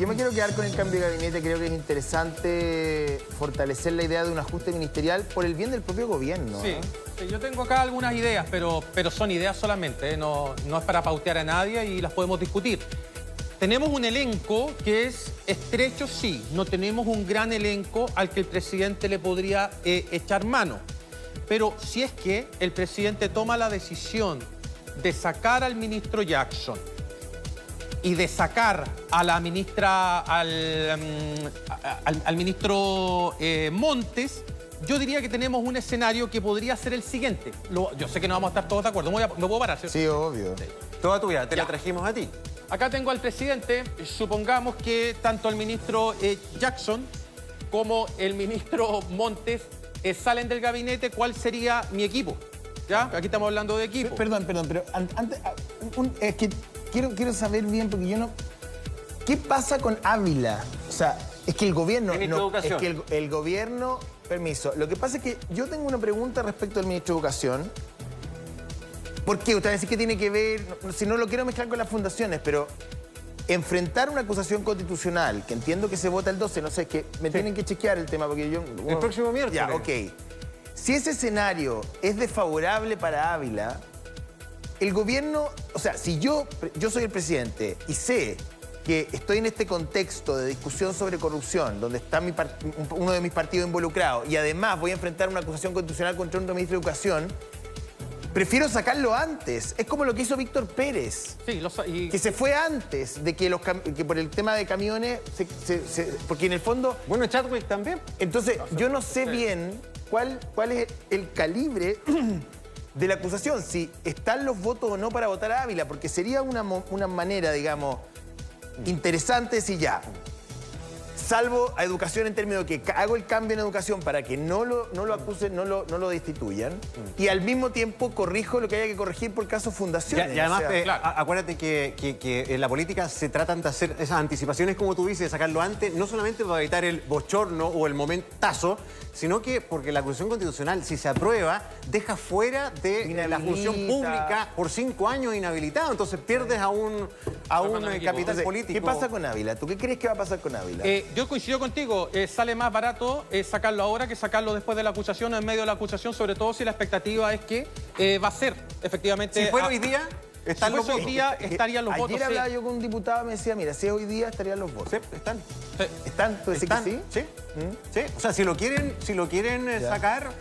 yo me quiero quedar con el cambio de gabinete. Creo que es interesante fortalecer la idea de un ajuste ministerial por el bien del propio gobierno. Sí, sí, yo tengo acá algunas ideas, pero son ideas solamente, ¿eh? No es para pautear a nadie y las podemos discutir. Tenemos un elenco que es estrecho, sí. No tenemos un gran elenco al que el presidente le podría echar mano. Pero si es que el presidente toma la decisión de sacar al ministro Jackson y de sacar a la ministra, al ministro Montes, yo diría que tenemos un escenario que podría ser el siguiente. Yo sé que no vamos a estar todos de acuerdo. ¿Me puedo parar, cierto? Sí, obvio. Sí. Toda tuya, te la trajimos a ti. Acá tengo al presidente. Supongamos que tanto el ministro Jackson como el ministro Montes salen del gabinete. ¿Cuál sería mi equipo? ¿Ya? Aquí estamos hablando de equipo. Perdón, pero antes... es que quiero saber bien, porque yo no... ¿Qué pasa con Ávila? O sea, es que el gobierno... Educación. Es que el gobierno... Permiso. Lo que pasa es que yo tengo una pregunta respecto al ministro de Educación. ¿Por qué? Usted va a decir que tiene que ver... Si no lo quiero mezclar con las fundaciones, pero... Enfrentar una acusación constitucional, que entiendo que se vota el 12, no sé, que me tienen que chequear el tema, porque yo... El próximo miércoles. Ya, ok. Si ese escenario es desfavorable para Ávila, el gobierno... O sea, si yo soy el presidente y sé que estoy en este contexto de discusión sobre corrupción, donde está uno de mis partidos involucrados, y además voy a enfrentar una acusación constitucional contra un ministro de Educación, prefiero sacarlo antes. Es como lo que hizo Víctor Pérez. Sí, que se fue antes de que por el tema de camiones... porque en el fondo... Bueno, Chadwick también. Entonces, yo no sé bien cuál es el calibre de la acusación. Si están los votos o no para votar a Ávila. Porque sería una manera, digamos, interesante si ya... Salvo a educación en términos de que hago el cambio en educación para que no lo acusen, no lo destituyan. Y al mismo tiempo corrijo lo que haya que corregir por casos fundaciones. Y además, o sea, claro. acuérdate que en la política se tratan de hacer esas anticipaciones, como tú dices, de sacarlo antes, no solamente para evitar el bochorno o el momentazo, sino que porque la acusación constitucional, si se aprueba, deja fuera de la función pública por 5 años inhabilitado. Entonces pierdes a un capital entonces, político. ¿qué pasa con Ávila? ¿Tú qué crees que va a pasar con Ávila? Yo coincido contigo, sale más barato sacarlo ahora que sacarlo después de la acusación o en medio de la acusación, sobre todo si la expectativa es que va a ser, efectivamente... Si fuera hoy día, están si los fuese votos. hoy día, estarían los votos. Ayer hablaba yo con un diputado, me decía, mira, si es hoy día, estarían los votos. Sí, están. Sí. ¿Están? ¿Tú decís que sí? Sí. Sí. O sea, si lo quieren sacar,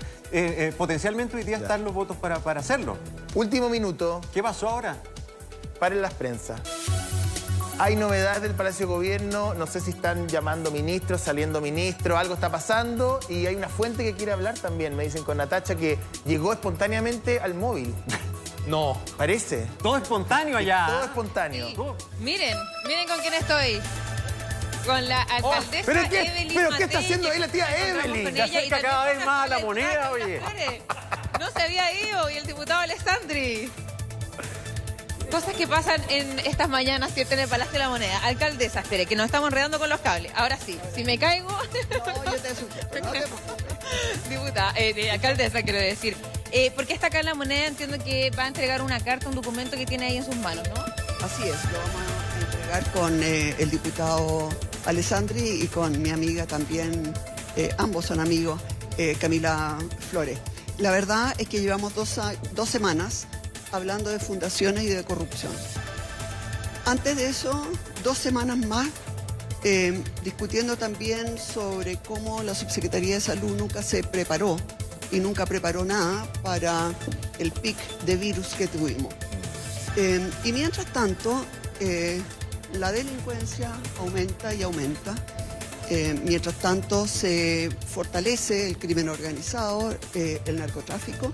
potencialmente hoy día están los votos para hacerlo. Último minuto. ¿Qué pasó ahora? Paren las prensas. Hay novedades del Palacio de Gobierno, no sé si están llamando ministros, saliendo ministros, algo está pasando y hay una fuente que quiere hablar también, me dicen con Natacha, que llegó espontáneamente al móvil. No. Parece. Todo espontáneo allá. Todo espontáneo. Sí. Miren con quién estoy. Con la alcaldesa ¿Pero Evelyn qué Matei, está haciendo ahí la tía que nos encontramos Evelyn? con Se ella, y acerca también cada con vez más a la Natalia moneda, Strack, oye. Flores. No se había ido, y el diputado Alessandri. Cosas que pasan en estas mañanas, ¿cierto? En el Palacio de la Moneda. Alcaldesa, espere, que nos estamos enredando con los cables. Ahora sí, si me caigo... No, yo te asusto. No te Diputada, alcaldesa, quiero decir. Porque está acá en la Moneda, entiendo que va a entregar una carta, un documento que tiene ahí en sus manos, ¿no? Así es, lo vamos a entregar con el diputado Alessandri y con mi amiga también, ambos son amigos, Camila Flores. La verdad es que llevamos dos semanas hablando de fundaciones y de corrupción. Antes de eso, 2 semanas más discutiendo también sobre cómo la Subsecretaría de Salud nunca se preparó y nunca preparó nada para el pic de virus que tuvimos. Y mientras tanto, la delincuencia aumenta y aumenta. Mientras tanto, se fortalece el crimen organizado, el narcotráfico.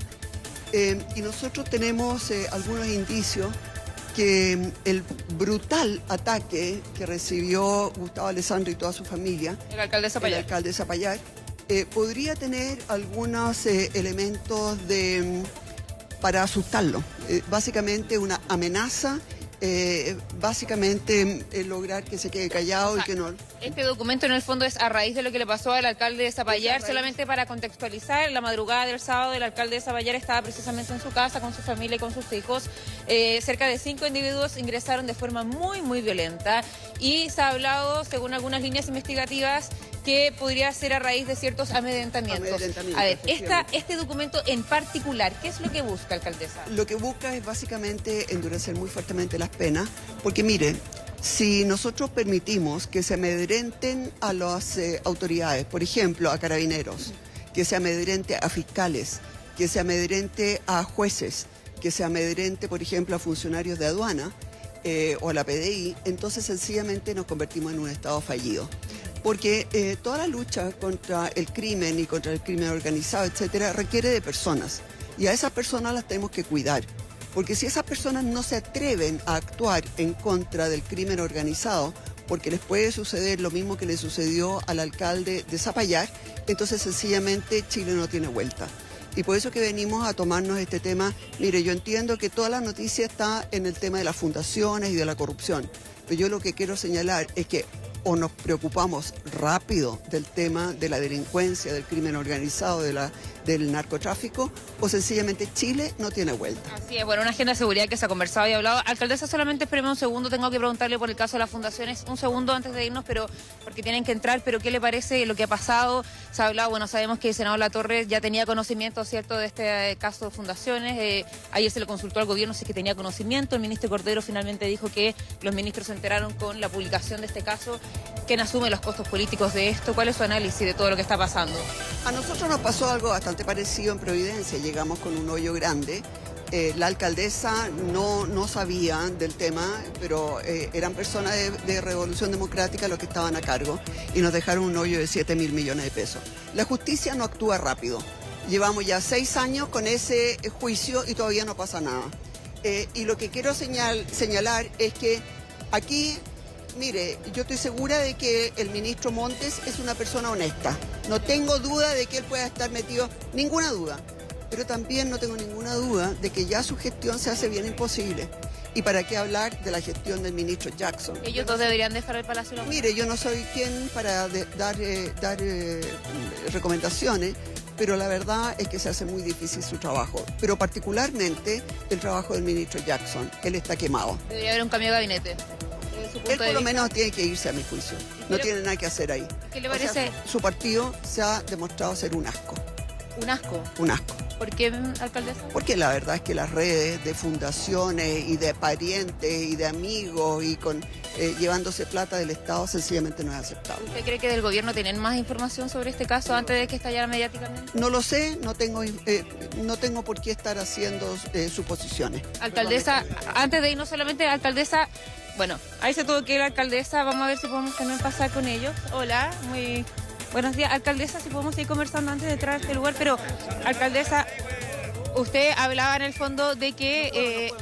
Y nosotros tenemos algunos indicios que el brutal ataque que recibió Gustavo Alessandri y toda su familia, El alcalde Zapallar. el alcalde Zapallar, podría tener algunos elementos para asustarlo. Básicamente una amenaza básicamente lograr que se quede callado y que no... Este documento en el fondo es a raíz de lo que le pasó al alcalde de Zapallar. Solamente para contextualizar, la madrugada del sábado el alcalde de Zapallar estaba precisamente en su casa con su familia y con sus hijos. Cerca de 5 individuos ingresaron de forma muy violenta y se ha hablado, según algunas líneas investigativas, que podría ser a raíz de ciertos amedrentamientos. A ver, este documento en particular, ¿qué es lo que busca, alcaldesa? Lo que busca es básicamente endurecer muy fuertemente las penas, porque mire, si nosotros permitimos que se amedrenten a las autoridades, por ejemplo, a carabineros, que se amedrente a fiscales, que se amedrente a jueces, que se amedrente, por ejemplo, a funcionarios de aduana o a la PDI, entonces sencillamente nos convertimos en un Estado fallido. Porque toda la lucha contra el crimen y contra el crimen organizado, etcétera, requiere de personas. Y a esas personas las tenemos que cuidar. Porque si esas personas no se atreven a actuar en contra del crimen organizado, porque les puede suceder lo mismo que le sucedió al alcalde de Zapallar, entonces sencillamente Chile no tiene vuelta. Y por eso que venimos a tomarnos este tema. Mire, yo entiendo que toda la noticia está en el tema de las fundaciones y de la corrupción, pero yo lo que quiero señalar es que o nos preocupamos rápido del tema de la delincuencia, del crimen organizado, del narcotráfico, o sencillamente Chile no tiene vuelta. Así es, bueno, una agenda de seguridad que se ha conversado y hablado. Alcaldesa, solamente espéreme un segundo, tengo que preguntarle por el caso de las fundaciones, un segundo antes de irnos, pero porque tienen que entrar, pero ¿qué le parece lo que ha pasado? Se ha hablado, bueno, sabemos que el senador Latorre ya tenía conocimiento, ¿cierto?, de este caso de fundaciones. Ayer se le consultó al gobierno si es que tenía conocimiento. El ministro Cordero finalmente dijo que los ministros se enteraron con la publicación de este caso. ¿Quién asume los costos políticos de esto? ¿Cuál es su análisis de todo lo que está pasando? A nosotros nos pasó algo bastante parecido en Providencia. Llegamos con un hoyo grande. La alcaldesa no sabía del tema, pero eran personas de Revolución Democrática los que estaban a cargo y nos dejaron un hoyo de 7.000 millones de pesos. La justicia no actúa rápido. Llevamos ya 6 años con ese juicio y todavía no pasa nada. Y lo que quiero señalar es que aquí... Mire, yo estoy segura de que el ministro Montes es una persona honesta. No tengo duda de que él pueda estar metido, ninguna duda. Pero también no tengo ninguna duda de que ya su gestión se hace bien imposible. ¿Y para qué hablar de la gestión del ministro Jackson? Ellos dos deberían dejar el Palacio. Mire, yo no soy quien para dar recomendaciones, pero la verdad es que se hace muy difícil su trabajo. Pero particularmente el trabajo del ministro Jackson. Él está quemado. Debería haber un cambio de gabinete. Él por lo menos tiene que irse, a mi juicio. No tiene nada que hacer ahí. ¿Qué le parece? O sea, su partido se ha demostrado ser un asco. ¿Un asco? Un asco. ¿Por qué, alcaldesa? Porque la verdad es que las redes de fundaciones y de parientes y de amigos y con llevándose plata del Estado sencillamente no es aceptable. ¿Usted cree que del gobierno tienen más información sobre este caso antes de que estallara mediáticamente? No lo sé, no tengo por qué estar haciendo suposiciones. Alcaldesa, antes de irnos solamente, alcaldesa, bueno, ahí se tuvo que ir la alcaldesa, vamos a ver si podemos también pasar con ellos. Hola, muy buenos días. Alcaldesa, si podemos seguir conversando antes de entrar a este lugar, pero alcaldesa, usted hablaba en el fondo de que...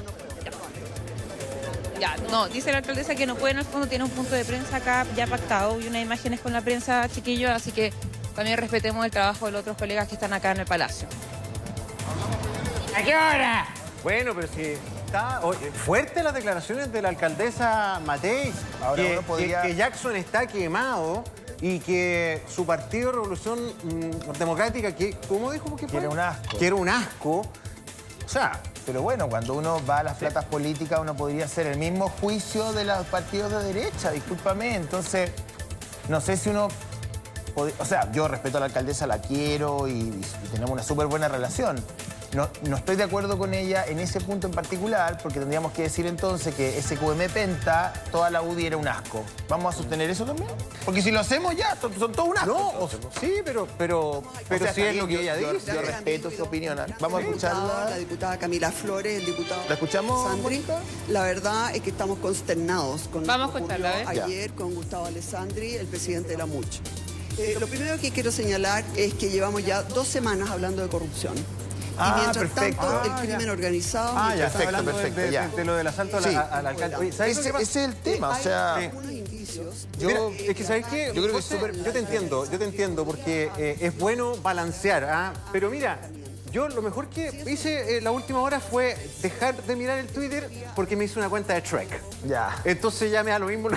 dice la alcaldesa que no puede, en el fondo tiene un punto de prensa acá ya pactado y unas imágenes con la prensa, chiquillos, así que también respetemos el trabajo de los otros colegas que están acá en el Palacio. ¿A qué hora? Bueno, pero si está fuerte las declaraciones de la alcaldesa Matei, Ahora uno podría... que Jackson está quemado y que su partido Revolución Democrática, que, ¿cómo dijo? ¿Qué fue? Quiere un asco. Quiere un asco. O sea... Pero bueno, cuando uno va a las platas políticas, uno podría hacer el mismo juicio de los partidos de derecha, discúlpame. Entonces, no sé si uno... O sea, yo respeto a la alcaldesa, la quiero y tenemos una súper buena relación. No estoy de acuerdo con ella en ese punto en particular, porque tendríamos que decir entonces que SQM Penta, toda la UDI era un asco. ¿Vamos a sostener eso también? Porque si lo hacemos ya, son todos un asco. No, sí, pero sea, sí es lo que ella dice. Yo respeto su opinión. Vamos a escucharla. La diputada Camila Flores, el diputado... ¿La escuchamos, Sandri? Mónica? La verdad es que estamos consternados con Vamos lo que a escucharla, ocurrió a ver. ayer con Gustavo Alessandri, el presidente de la MUCH. Lo primero que quiero señalar es que llevamos ya 2 semanas hablando de corrupción. Y mientras tanto, el crimen organizado... Ya está hablando de lo del asalto Sí. al alcalde. Oye, ¿sabes Ese es el tema, o sea... Hay algunos indicios... Mira, es que, ¿sabes qué? Yo creo que es José, yo te entiendo porque es bueno balancear, ¿ah? Pero mira, yo lo mejor que hice la última hora fue dejar de mirar el Twitter porque me hice una cuenta de Shrek. Ya. Entonces ya me da lo mismo lo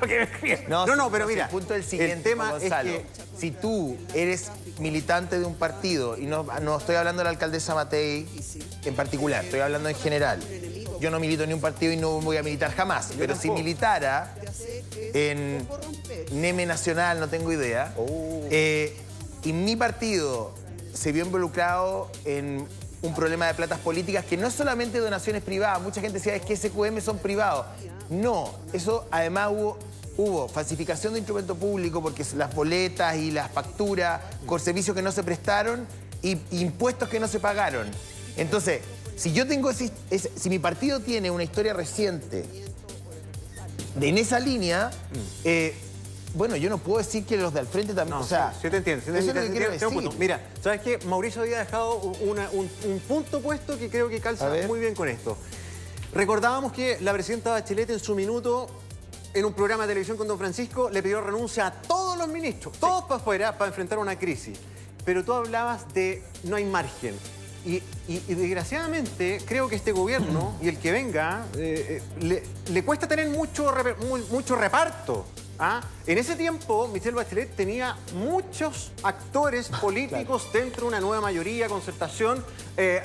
que me escriben. No, pero mira, el punto es el siguiente, el tema Gonzalo. es que... Si tú eres militante de un partido, y no estoy hablando de la alcaldesa Matei en particular, estoy hablando en general. Yo no milito en ni un partido y no voy a militar jamás. Pero si militara en Neme Nacional, no tengo idea, y mi partido se vio involucrado en un problema de platas políticas que no es solamente donaciones privadas. Mucha gente decía, es que SQM son privados. No, eso además hubo falsificación de instrumento público porque las boletas y las facturas con servicios que no se prestaron y impuestos que no se pagaron. Entonces, si yo tengo si mi partido tiene una historia reciente en esa línea, bueno, yo no puedo decir que los de al frente también... No, o sea, sí te entiendo. eso es lo que quiero decir. Mira, ¿sabes qué? Mauricio había dejado un punto puesto que creo que calza muy bien con esto. Recordábamos que la presidenta Bachelet en su minuto, en un programa de televisión con don Francisco, le pidió renuncia a todos los ministros, todos para afuera, para enfrentar una crisis. Pero tú hablabas de no hay margen. Y desgraciadamente creo que este gobierno y el que venga le cuesta tener mucho reparto. En ese tiempo, Michelle Bachelet tenía muchos actores políticos dentro de una nueva mayoría, concertación,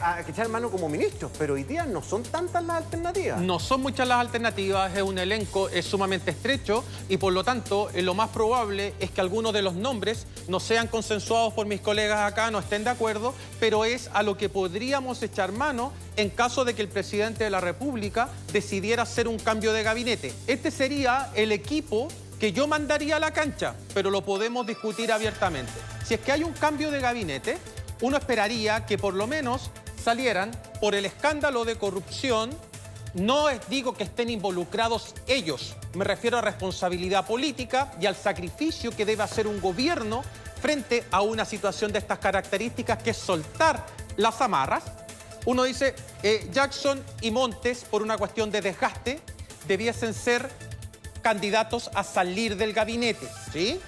a que echar mano como ministros, pero hoy día no son tantas las alternativas. No son muchas las alternativas, es un elenco sumamente estrecho y por lo tanto lo más probable es que algunos de los nombres no sean consensuados por mis colegas acá, no estén de acuerdo, pero es a lo que podríamos echar mano en caso de que el presidente de la República decidiera hacer un cambio de gabinete. Este sería el equipo que yo mandaría a la cancha, pero lo podemos discutir abiertamente. Si es que hay un cambio de gabinete, uno esperaría que por lo menos salieran por el escándalo de corrupción. No digo que estén involucrados ellos, me refiero a responsabilidad política y al sacrificio que debe hacer un gobierno frente a una situación de estas características, que es soltar las amarras. Uno dice, Jackson y Montes, por una cuestión de desgaste, debiesen ser candidatos a salir del gabinete, ¿sí?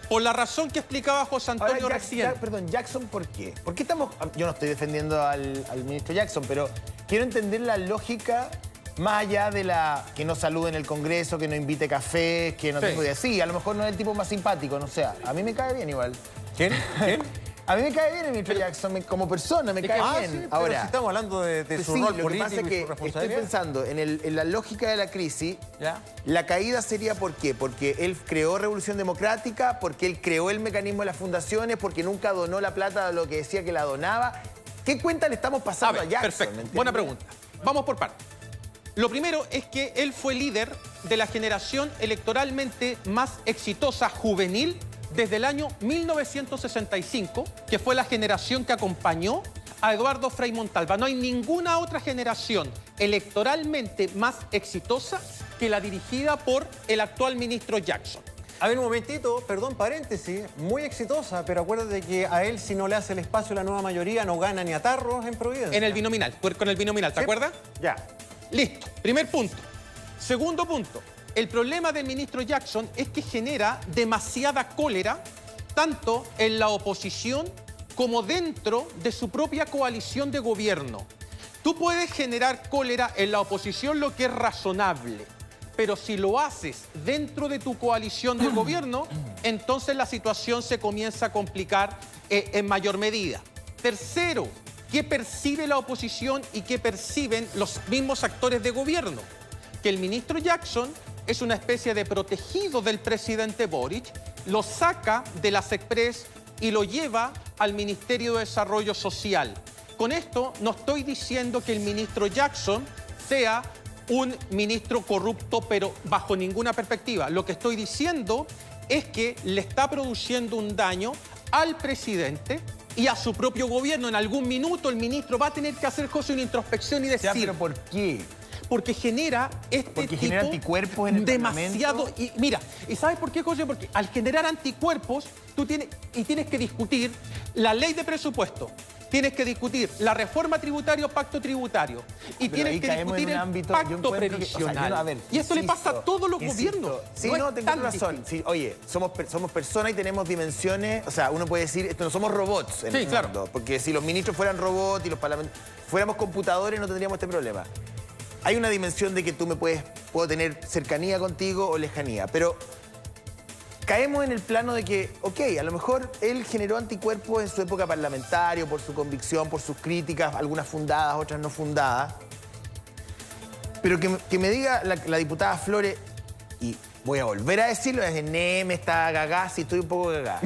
Por la razón que explicaba José Antonio recién. Perdón, Jackson, ¿por qué? ¿Por qué estamos...? Yo no estoy defendiendo al ministro Jackson, pero quiero entender la lógica más allá de la que no salude en el Congreso, que no invite café, que no tengo idea. Sí, a lo mejor no es el tipo más simpático, no sé. A mí me cae bien igual. ¿Quién? A mí me cae bien el ministro Jackson, como persona me cae bien. Sí, ahora, si estamos hablando de su rol lo que pasa político es que y su responsabilidad. estoy pensando en la lógica de la crisis. ¿Ya? La caída sería ¿por qué? Porque él creó Revolución Democrática, porque él creó el mecanismo de las fundaciones, porque nunca donó la plata de lo que decía que la donaba. ¿Qué cuenta le estamos pasando a Jackson? Perfecto, buena pregunta. Vamos por partes. Lo primero es que él fue líder de la generación electoralmente más exitosa juvenil desde el año 1965, que fue la generación que acompañó a Eduardo Frei Montalva. No hay ninguna otra generación electoralmente más exitosa que la dirigida por el actual ministro Jackson. A ver, un momentito, perdón, paréntesis, muy exitosa, pero acuérdate que a él, si no le hace el espacio la nueva mayoría, no gana ni a tarros en Providencia. En el binominal, con el binominal, ¿te acuerdas? Ya. Listo, primer punto. Segundo punto. El problema del ministro Jackson es que genera demasiada cólera tanto en la oposición como dentro de su propia coalición de gobierno. Tú puedes generar cólera en la oposición, lo que es razonable, pero si lo haces dentro de tu coalición de gobierno, entonces la situación se comienza a complicar en mayor medida. Tercero, ¿qué percibe la oposición y qué perciben los mismos actores de gobierno? Que el ministro Jackson es una especie de protegido del presidente Boric, lo saca de las Express y lo lleva al Ministerio de Desarrollo Social. Con esto no estoy diciendo que el ministro Jackson sea un ministro corrupto, pero bajo ninguna perspectiva. Lo que estoy diciendo es que le está produciendo un daño al presidente y a su propio gobierno. En algún minuto el ministro va a tener que hacer cosas, una introspección y decir... Ya, pero ¿por qué? Porque genera genera anticuerpos en el demasiado. Parlamento. Y mira, ¿y sabes por qué, José? Porque al generar anticuerpos, tienes que discutir la ley de presupuesto, tienes que discutir la reforma tributaria o pacto tributario. Y Pero tienes ahí que caemos discutir en un el ámbito, yo pacto encuentro que, o sea, previsional. yo no, a ver, y eso le pasa a todos los insisto. gobiernos. Sí, No no, es tengo tan razón. distinto. Sí, oye, somos personas y tenemos dimensiones. O sea, uno puede decir, esto no somos robots en Sí, el claro. mundo. Porque si los ministros fueran robots y los parlamentarios fuéramos computadores, no tendríamos este problema. Hay una dimensión de que tú puedo tener cercanía contigo o lejanía, pero caemos en el plano de que, ok, a lo mejor él generó anticuerpos en su época parlamentaria, por su convicción, por sus críticas, algunas fundadas, otras no fundadas. Pero que me diga la diputada Flores, y voy a volver a decirlo, es me está cagada, sí estoy un poco cagada.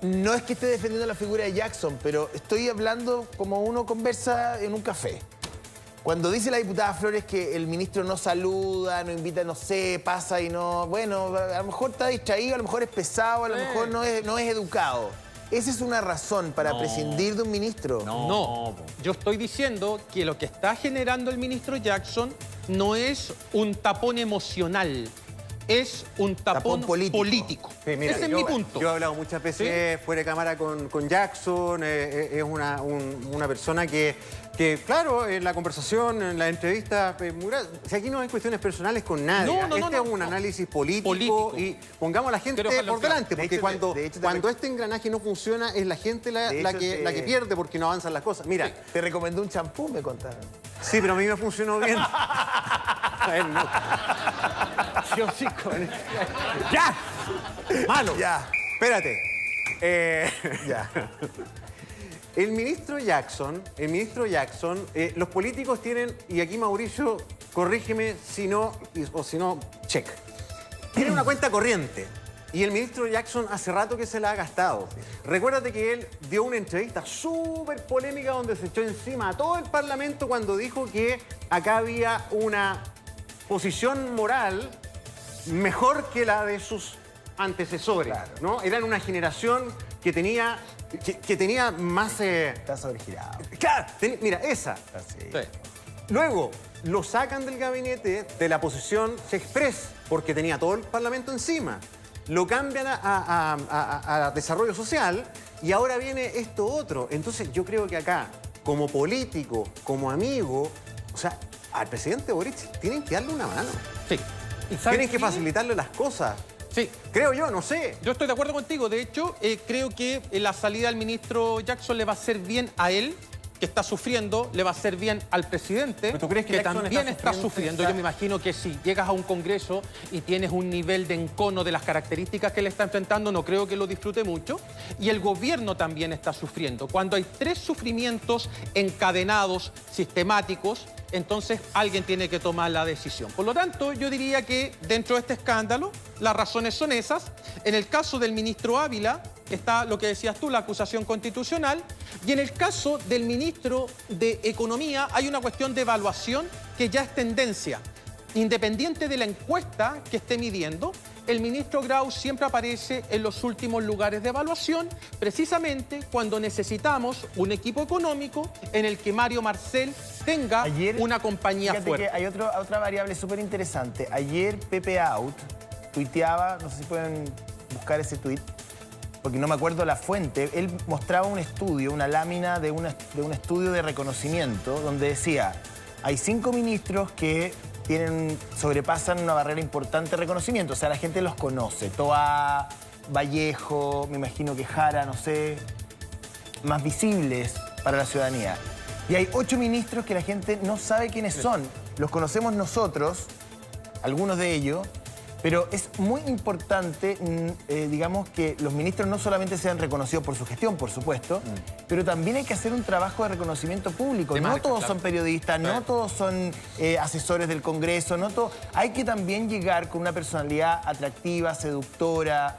No es que esté defendiendo la figura de Jackson, pero estoy hablando como uno conversa en un café. Cuando dice la diputada Flores que el ministro no saluda, no invita, no sé, pasa y no... Bueno, a lo mejor está distraído, a lo mejor es pesado, a lo mejor no es educado. ¿Esa es una razón para prescindir de un ministro? No, yo estoy diciendo que lo que está generando el ministro Jackson no es un tapón emocional, es un tapón político. Sí, mira, ese es mi punto. Yo he hablado muchas veces fuera de cámara con Jackson, es una persona que, claro, en la conversación, en la entrevista, si aquí no hay cuestiones personales con nadie. Este es un análisis político y pongamos a la gente por delante, porque cuando este engranaje no funciona, es la gente la que pierde porque no avanzan las cosas. Mira, Te recomendó un champú, me contaron. sí, pero a mí me funcionó bien. A él no. Yo sí, ¡ya! ¡Malo! Ya. Espérate. Ya. El ministro Jackson, los políticos tienen, y aquí Mauricio, corrígeme si no, o si no, check. Tiene una cuenta corriente. Y el ministro Jackson hace rato que se la ha gastado. Recuérdate que él dio una entrevista súper polémica donde se echó encima a todo el Parlamento cuando dijo que acá había una posición moral mejor que la de sus antecesores, Claro. ¿no? Eran una generación que tenía más... Está sobregirado. Claro, mira, esa. Así. Sí. Luego, lo sacan del gabinete de la posición Express porque tenía todo el Parlamento encima. Lo cambian a desarrollo social y ahora viene esto otro. Entonces yo creo que acá, como político, como amigo, o sea, al presidente Boric tienen que darle una mano. Sí. Tienen que facilitarle las cosas. Sí. Creo yo, no sé. Yo estoy de acuerdo contigo. De hecho, creo que la salida del ministro Jackson le va a hacer bien a él, que está sufriendo, le va a hacer bien al presidente, ¿Pero tú crees que Jackson también está está sufriendo? Yo me imagino que si llegas a un congreso y tienes un nivel de encono de las características que él está enfrentando, no creo que lo disfrute mucho. Y el gobierno también está sufriendo. Cuando hay 3 sufrimientos encadenados, sistemáticos, entonces alguien tiene que tomar la decisión. Por lo tanto, yo diría que dentro de este escándalo, las razones son esas. En el caso del ministro Ávila, está lo que decías tú, la acusación constitucional. Y en el caso del ministro de Economía, hay una cuestión de evaluación que ya es tendencia. Independiente de la encuesta que esté midiendo, el ministro Grau siempre aparece en los últimos lugares de evaluación, precisamente cuando necesitamos un equipo económico en el que Mario Marcel tenga una compañía Fíjate fuerte. que hay otra variable súper interesante. Ayer Pepe Out tuiteaba, no sé si pueden buscar ese tuit, porque no me acuerdo la fuente. Él mostraba un estudio, una lámina de un estudio de reconocimiento, donde decía, hay 5 ministros que sobrepasan una barrera importante de reconocimiento. O sea, la gente los conoce. Toa, Vallejo, me imagino que Jara, no sé, más visibles para la ciudadanía. Y hay 8 ministros que la gente no sabe quiénes son. Los conocemos nosotros, algunos de ellos, pero es muy importante, digamos, que los ministros no solamente sean reconocidos por su gestión, por supuesto, pero también hay que hacer un trabajo de reconocimiento público. No todos son periodistas, no todos son asesores del Congreso, no todos. Hay que también llegar con una personalidad atractiva, seductora,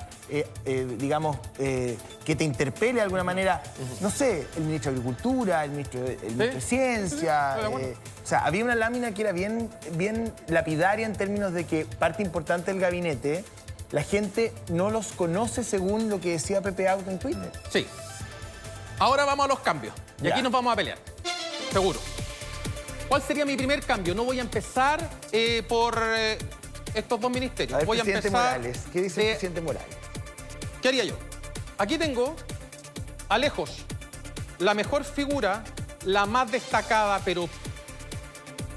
digamos, que te interpele de alguna manera, no sé, el ministro de Agricultura, el ministro de Ciencia. O sea, había una lámina que era bien lapidaria en términos de que parte importante del gabinete, la gente no los conoce según lo que decía Pepe Auto en Twitter. Sí. Ahora vamos a los cambios. Y Ya. aquí nos vamos a pelear. Seguro. ¿Cuál sería mi primer cambio? No voy a empezar por estos 2 ministerios. A ver, voy a presidente empezar Morales. ¿Qué dice el presidente Morales? ¿Qué haría yo? Aquí tengo a lejos la mejor figura, la más destacada, pero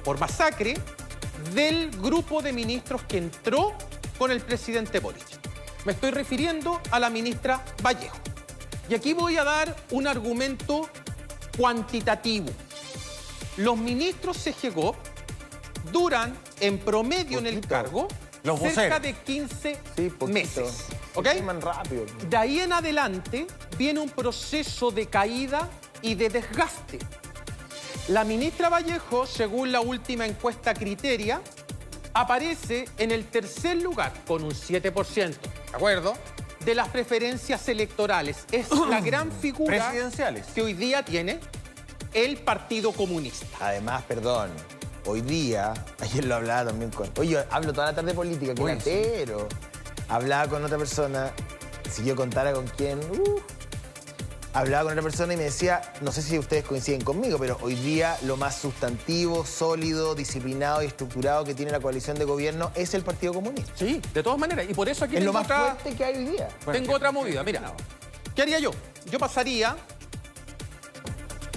por masacre, del grupo de ministros que entró con el presidente Boric. Me estoy refiriendo a la ministra Vallejo. Y aquí voy a dar un argumento cuantitativo. Los ministros CGGOP duran en promedio en el cargo cerca de 15 meses. ¿Ok? Rápido. De ahí en adelante viene un proceso de caída y de desgaste. La ministra Vallejo, según la última encuesta Criteria, aparece en el tercer lugar con un 7%, ¿de acuerdo?, de las preferencias electorales. Es la gran figura presidenciales que hoy día tiene el Partido Comunista. Además, perdón, hoy día, ayer lo hablaba también con... Oye, yo hablo toda la tarde de política, que latero. Hablaba con otra persona, si yo contara con quién... Hablaba con otra persona y me decía, no sé si ustedes coinciden conmigo, pero hoy día lo más sustantivo, sólido, disciplinado y estructurado que tiene la coalición de gobierno es el Partido Comunista. Sí, de todas maneras. Y por eso aquí Es tengo lo más otra... fuerte que hay hoy día. Tengo otra movida, mira. ¿Qué haría yo? Yo pasaría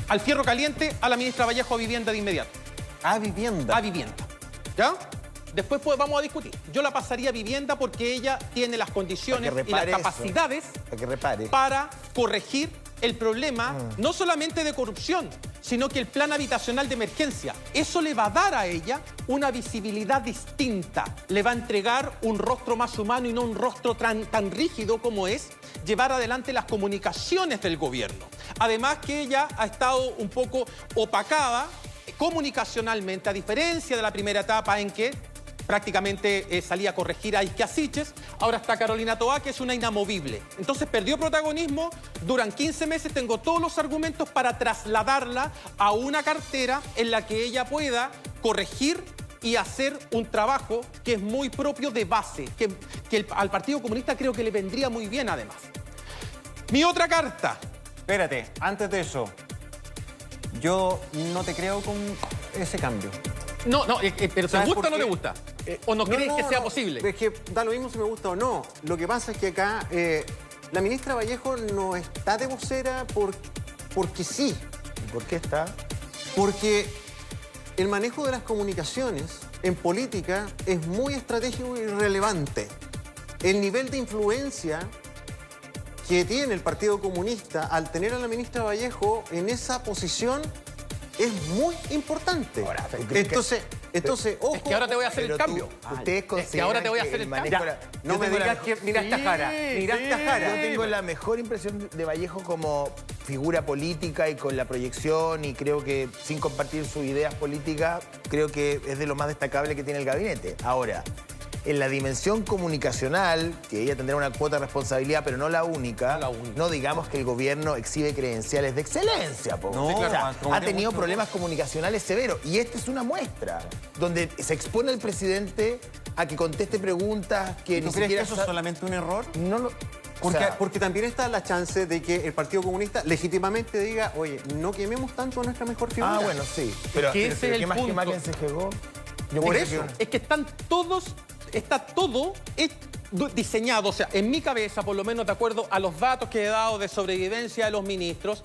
al fierro caliente a la ministra Vallejo a vivienda de inmediato. A vivienda. A vivienda. ¿Ya? Después pues, vamos a discutir. Yo la pasaría a vivienda porque ella tiene las condiciones y las capacidades para corregir el problema, no solamente de corrupción, sino que el plan habitacional de emergencia. Eso le va a dar a ella una visibilidad distinta. Le va a entregar un rostro más humano y no un rostro tan rígido como es llevar adelante las comunicaciones del gobierno. Además que ella ha estado un poco opacada comunicacionalmente, a diferencia de la primera etapa en que prácticamente salía a corregir a Isquia Siches. Ahora está Carolina Toá, que es una inamovible. Entonces perdió protagonismo, duran 15 meses, tengo todos los argumentos para trasladarla a una cartera en la que ella pueda corregir y hacer un trabajo que es muy propio de base, que al Partido Comunista creo que le vendría muy bien además. Mi otra carta. Espérate, antes de eso, yo no te creo con ese cambio. No, pero ¿te gusta o no te gusta? ¿O no crees que sea posible? Es que da lo mismo si me gusta o no. Lo que pasa es que acá la ministra Vallejo no está de vocera porque sí. ¿Y por qué está? Porque el manejo de las comunicaciones en política es muy estratégico y relevante. El nivel de influencia que tiene el Partido Comunista al tener a la ministra Vallejo en esa posición es muy importante. Ahora, entonces, ojo. Es que ahora te voy a hacer el cambio. Ustedes consideran es que ahora te voy a hacer el cambio. No me digas que mira esta cara. Mira esta cara. Yo tengo la mejor impresión de Vallejo como figura política y con la proyección, y creo que sin compartir sus ideas políticas, creo que es de lo más destacable que tiene el gabinete. Ahora, en la dimensión comunicacional, que ella tendrá una cuota de responsabilidad, pero no la única, no digamos que el gobierno exhibe credenciales de excelencia. No, sí, claro, ha tenido problemas comunicacionales severos. Y esta es una muestra, donde se expone al presidente a que conteste preguntas que ¿Tú ni crees siquiera... que eso es solamente un error? No lo... Porque también está la chance de que el Partido Comunista legítimamente diga, oye, no quememos tanto a nuestra mejor figura. Ah, bueno, sí. Pero ese es el ¿qué más punto. que se llegó? Por eso. Es que está todo diseñado, o sea, en mi cabeza, por lo menos de acuerdo a los datos que he dado de sobrevivencia de los ministros,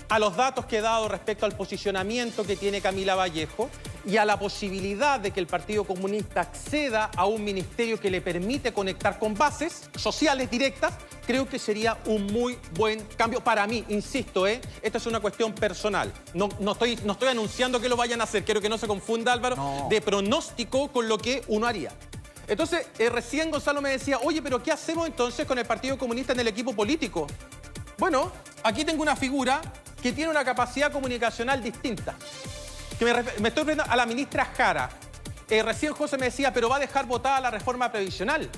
a los datos que he dado respecto al posicionamiento que tiene Camila Vallejo y a la posibilidad de que el Partido Comunista acceda a un ministerio que le permite conectar con bases sociales directas, creo que sería un muy buen cambio para mí, insisto, esta es una cuestión personal. No estoy anunciando que lo vayan a hacer, quiero que no se confunda, Álvaro, de pronóstico con lo que uno haría. Entonces, recién Gonzalo me decía, oye, pero ¿qué hacemos entonces con el Partido Comunista en el equipo político? Bueno, aquí tengo una figura que tiene una capacidad comunicacional distinta. Que me estoy refiriendo a la ministra Jara. Recién José me decía, pero va a dejar votada la reforma previsional.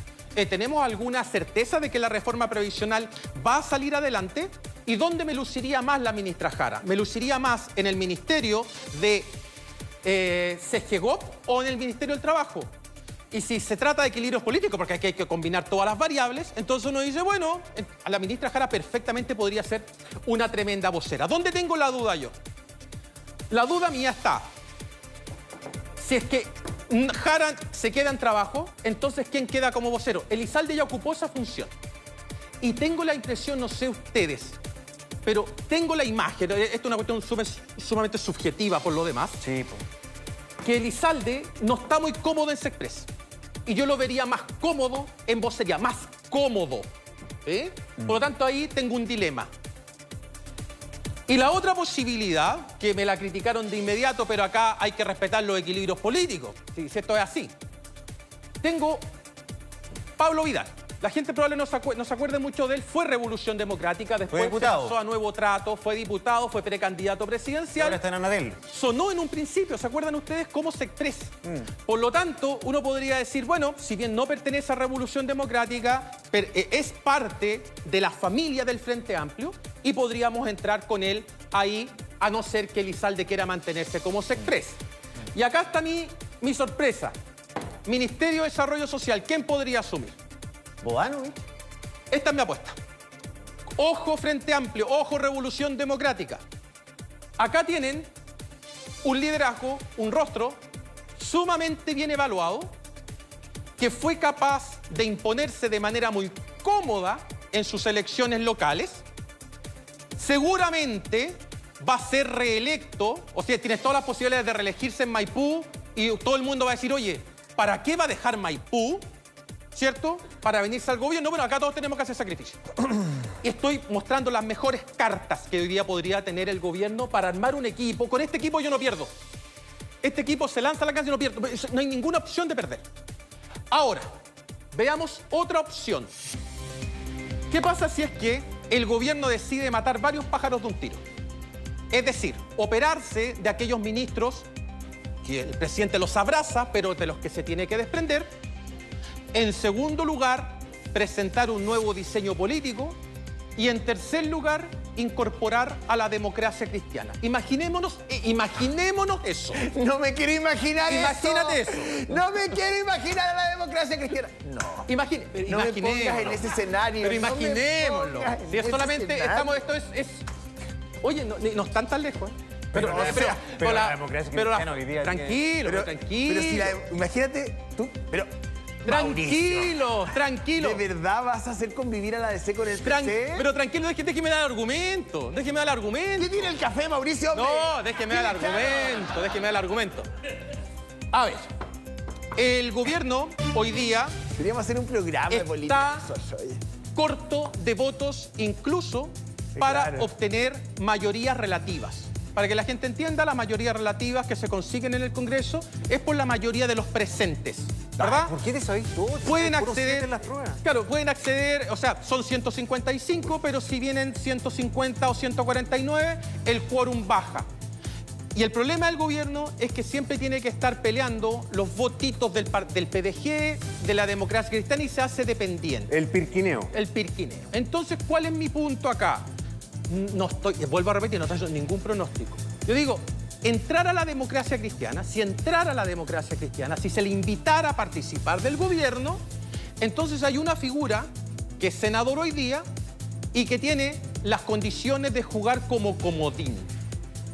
¿Tenemos alguna certeza de que la reforma previsional va a salir adelante? ¿Y dónde me luciría más la ministra Jara? ¿Me luciría más en el Ministerio de CGGOP o en el Ministerio del Trabajo? Y si se trata de equilibrios políticos, porque aquí hay que combinar todas las variables, entonces uno dice, bueno, a la ministra Jara perfectamente podría ser una tremenda vocera. ¿Dónde tengo la duda yo? La duda mía está, si es que Jara se queda en trabajo, entonces ¿quién queda como vocero? Elizalde ya ocupó esa función. Y tengo la impresión, no sé ustedes, pero tengo la imagen, esto es una cuestión sumamente subjetiva por lo demás, Sí, po. que Elizalde no está muy cómodo en Sexpress. Y yo lo vería más cómodo en Vocería, más cómodo. Por lo tanto, ahí tengo un dilema. Y la otra posibilidad, que me la criticaron de inmediato, pero acá hay que respetar los equilibrios políticos, si esto es así. Tengo Pablo Vidal. La gente probablemente no se acuerde mucho de él. Fue Revolución Democrática, después se pasó a Nuevo Trato, fue diputado, fue precandidato presidencial. Ahora está en Anadel. Sonó en un principio, ¿se acuerdan ustedes cómo se expresa? Por lo tanto, uno podría decir, bueno, si bien no pertenece a Revolución Democrática, es parte de la familia del Frente Amplio y podríamos entrar con él ahí, a no ser que Elizalde quiera mantenerse como se expresa. Y acá está mi sorpresa. Ministerio de Desarrollo Social, ¿quién podría asumir? Bodanovich. Esta es mi apuesta. Ojo Frente Amplio, ojo Revolución Democrática. Acá tienen un liderazgo, un rostro sumamente bien evaluado, que fue capaz de imponerse de manera muy cómoda en sus elecciones locales. Seguramente va a ser reelecto, o sea, tiene todas las posibilidades de reelegirse en Maipú y todo el mundo va a decir, oye, ¿para qué va a dejar Maipú? ¿Cierto? Para venirse al gobierno. Bueno, acá todos tenemos que hacer sacrificio. Y estoy mostrando las mejores cartas que hoy día podría tener el gobierno para armar un equipo. Con este equipo yo no pierdo. Este equipo se lanza a la cancha y no pierdo. No hay ninguna opción de perder. Ahora, veamos otra opción. ¿Qué pasa si es que el gobierno decide matar varios pájaros de un tiro? Es decir, operarse de aquellos ministros que el presidente los abraza, pero de los que se tiene que desprender. En segundo lugar, presentar un nuevo diseño político. Y en tercer lugar, incorporar a la democracia cristiana. Imaginémonos eso. No me quiero imaginar Imagínate eso. eso. No me quiero imaginar a la democracia cristiana. No. No me pongas en ese escenario. Pero imaginémoslo. Si es solamente estamos, esto es. Oye, no están tan lejos, ¿eh? Pero la democracia cristiana hoy día tranquilo. Pero si imagínate tú. Tranquilo. ¿De verdad vas a hacer convivir a la DC con el PC? Pero tranquilo, déjeme dar el argumento. ¿Qué tiene el café, Mauricio? Hombre? No, déjeme dar el argumento. A ver, el gobierno hoy día Queríamos hacer un programa de política. está corto de votos incluso para obtener mayorías relativas. Para que la gente entienda, las mayorías relativas que se consiguen en el Congreso es por la mayoría de los presentes, ¿verdad? ¿Por qué te sabéis todo? Pueden acceder, en las pruebas. claro, pueden acceder, o sea, son 155, pero si vienen 150 o 149, el quórum baja. Y el problema del gobierno es que siempre tiene que estar peleando los votitos del PDG, de la democracia cristiana, y se hace dependiente. El pirquineo. Entonces, ¿cuál es mi punto acá? Vuelvo a repetir, no estoy haciendo ningún pronóstico. Yo digo, entrar a la democracia cristiana, si se le invitara a participar del gobierno, entonces hay una figura que es senador hoy día y que tiene las condiciones de jugar como comodín.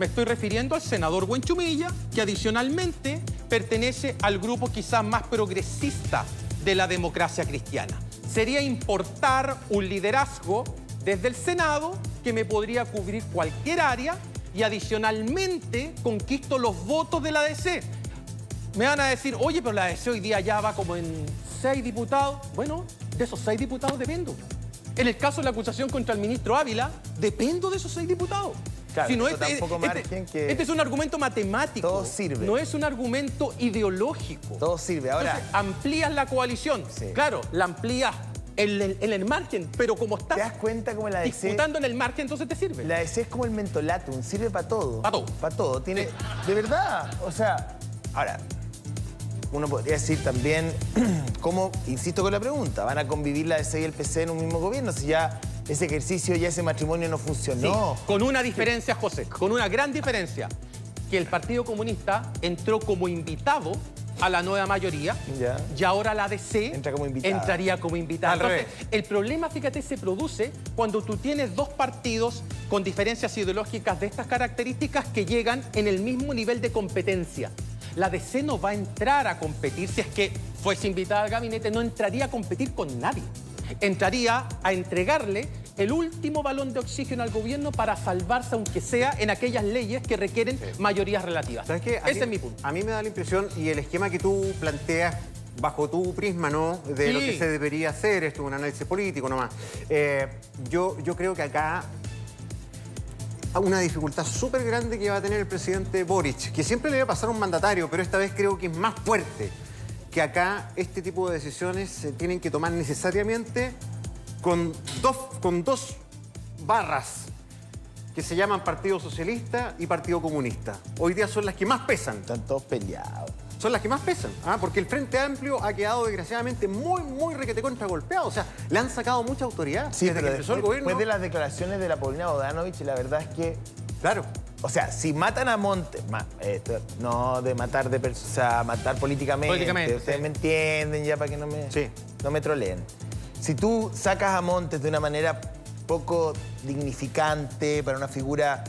Me estoy refiriendo al senador Buenchumilla, que adicionalmente pertenece al grupo quizás más progresista de la democracia cristiana. Sería importar un liderazgo desde el Senado que me podría cubrir cualquier área y adicionalmente conquisto los votos de la DC. Me van a decir, oye, pero la DC hoy día ya va como en 6 diputados. Bueno, de esos 6 diputados dependo. En el caso de la acusación contra el ministro Ávila, dependo de esos 6 diputados. Claro, si no, este es un argumento matemático. Todo sirve. No es un argumento ideológico. Todo sirve. Ahora, entonces, amplías la coalición. Sí. Claro, la amplías en el margen, pero como estás ¿te das cuenta cómo la DC... disputando en el margen, entonces te sirve? La DC es como el mentolatum, sirve para todo. Para todo. Para todo. Tiene... De verdad. O sea, ahora, uno podría decir también cómo, insisto con la pregunta, ¿van a convivir la DC y el PC en un mismo gobierno si ya ese ejercicio, ya ese matrimonio no funcionó? Sí, con una diferencia, José, con una gran diferencia, que el Partido Comunista entró como invitado a la nueva mayoría, y ahora la DC entraría como invitada. Entonces, el problema, fíjate, se produce cuando tú tienes dos partidos con diferencias ideológicas de estas características que llegan en el mismo nivel de competencia. La DC no va a entrar a competir, si es que fuese invitada al gabinete, no entraría a competir con nadie. Entraría a entregarle el último balón de oxígeno al gobierno para salvarse, aunque sea en aquellas leyes que requieren mayorías relativas. ¿Sabes qué? Ese es mi punto. A mí me da la impresión, y el esquema que tú planteas bajo tu prisma, ¿no? De lo Sí. que se debería hacer, esto es un análisis político nomás. Yo creo que acá una dificultad súper grande que va a tener el presidente Boric, que siempre le va a pasar a un mandatario, pero esta vez creo que es más fuerte, que acá este tipo de decisiones se tienen que tomar necesariamente con dos barras que se llaman Partido Socialista y Partido Comunista. Hoy día son las que más pesan. Están todos peleados. Son las que más pesan, porque el Frente Amplio ha quedado desgraciadamente muy requete contragolpeado. O sea, le han sacado mucha autoridad Sí, desde pero que empezó el gobierno. después de las declaraciones de la Paulina Bodanovich, la verdad es que... Claro. O sea, si matan a Montes, no de matar o sea, matar políticamente. Ustedes sí. me entienden ya para que no me troleen. Si tú sacas a Montes de una manera poco dignificante para una figura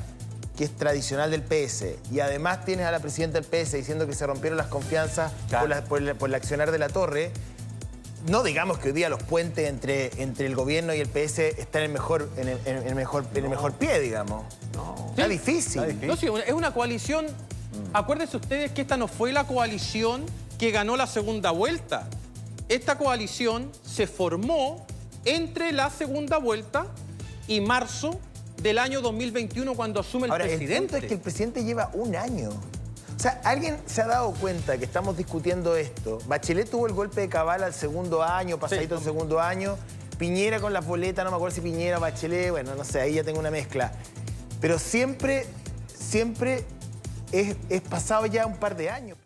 que es tradicional del PS, y además tienes a la presidenta del PS diciendo que se rompieron las confianzas Claro. por el accionar de la Torre, no digamos que hoy día los puentes entre el gobierno y el PS están en el mejor pie, digamos. No. Está difícil. No, sí, es una coalición. Acuérdense ustedes que esta no fue la coalición que ganó la segunda vuelta. Esta coalición se formó entre la segunda vuelta y marzo del año 2021 cuando asume el Ahora, presidente. el punto es que el presidente lleva un año. O sea, ¿alguien se ha dado cuenta que estamos discutiendo esto? Bachelet tuvo el golpe de cabal al segundo año, pasadito el segundo año. Piñera con las boletas, no me acuerdo si Piñera o Bachelet, bueno, no sé, ahí ya tengo una mezcla. Pero siempre es pasado ya un par de años.